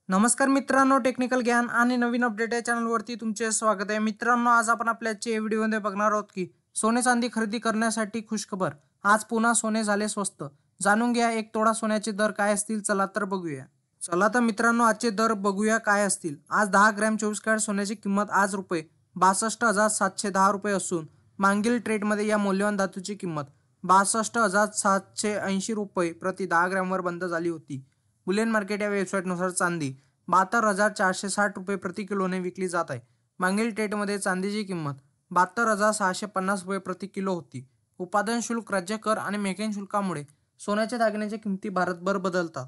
नमस्कार मित्रांनो, टेक्निकल ज्ञान आणि नवीन अपडेट या चॅनलवरती तुमचे स्वागत आहे. मित्रांनो, आज आपण आपल्या व्हिडिओमध्ये बघणार आहोत की सोने चांदी खरेदी करण्यासाठी खुशखबर. आज पुन्हा सोने झाले स्वस्त. जाणून घ्या एक तोळा सोन्याचे दर काय असतील. चला तर बघूया. चला तर मित्रांनो, आजचे दर बघूया काय असतील. आज 10 ग्रॅम 24 कॅरेट सोन्याची किंमत आज रुपये 62,710 असून मागील ट्रेडमध्ये या मौल्यवान धातूची किंमत 62,780 रुपये प्रति 10 ग्रॅमवर बंद झाली होती. बुलियन मार्केट या वेबसाईटनुसार चांदी 72,460 रुपये प्रति किलोने विकली जात आहे. मागील ट्रेडमध्ये चांदीची किंमत 72,650 रुपये प्रति किलो होती. उत्पादन शुल्क, राज्य कर आणि मेकिंग शुल्कामुळे सोन्याच्या दागिन्याच्या किमती भारतभर बदलतात.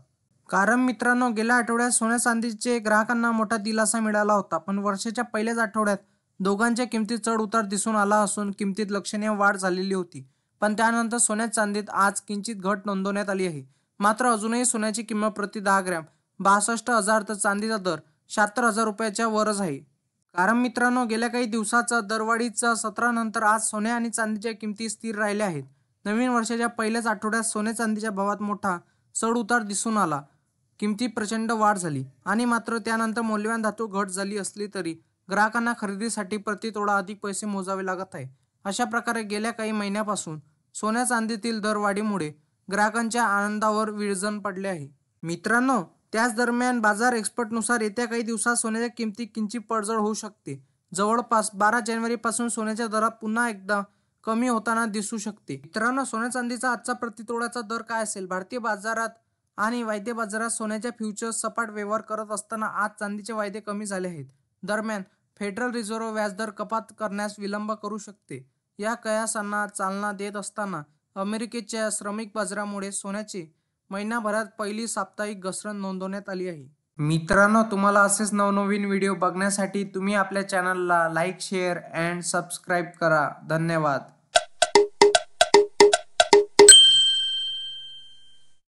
कारण मित्रांनो, गेल्या आठवड्यात सोन्या चांदीचे ग्राहकांना मोठा दिलासा मिळाला होता, पण वर्षाच्या पहिल्याच आठवड्यात दोघांच्या किमतीत चढ उतार दिसून आला असून किमतीत लक्षणीय वाढ झालेली होती. पण त्यानंतर सोन्या चांदीत आज किंचित घट नोंदवण्यात आली आहे. मात्र अजूनही सोन्याची किंमत प्रति 10 ग्रॅम 62,000 तर चांदीचा दर 76,000 रुपयाच्या वरच आहे. कारण मित्रांनो, गेल्या काही दिवसाचा दरवाढीच्या सत्रानंतर आज सोने आणि चांदीच्या किमती स्थिर राहिल्या आहेत. नवीन वर्षाच्या पहिल्याच आठवड्यात सोने चांदीच्या भावात मोठा चढ उतार दिसून आला. किमतीत प्रचंड वाढ झाली आणि मात्र त्यानंतर मौल्यवान धातू घट झाली असली तरी ग्राहकांना खरेदीसाठी प्रति तोडा अधिक पैसे मोजावे लागत आहे. अशा प्रकारे गेल्या काही महिन्यापासून सोन्या चांदीतील दरवाढीमुळे ग्राहकांच्या आनंदावर विरजण पडले आहे. मित्रांनो, त्याच दरम्यान बाजार एक्सपर्टनुसार येत्या काही दिवसात सोन्याच्या किमतीत किंचित पडझड होऊ शकते. जवळपास 12 जानेवारीपासून सोन्याच्या दरात पुन्हा एकदा कमी होताना दिसू शकते. मित्रांनो, सोन्या चांदीचा आजचा प्रतितोड्याचा दर काय असेल? भारतीय बाजारात आणि वायदे बाजारात सोन्याच्या फ्युचर्स सपाट व्यवहार करत असताना आज चांदीचे वायदे कमी झाले आहेत. दरम्यान फेडरल रिझर्व्ह व्याजदर कपात करण्यास विलंब करू शकते. या कयासांना चालना देत असताना अमेरिकेच्या श्रमिक बाजारामुळे सोन्याची महिनाभरात पहिली साप्ताहिक घसरण नोंदवण्यात आली आहे. मित्रांनो, तुम्हाला असेच नवनवीन व्हिडिओ बघण्यासाठी तुम्ही आपल्या चॅनलला लाईक, शेअर अँड सबस्क्राईब करा. धन्यवाद.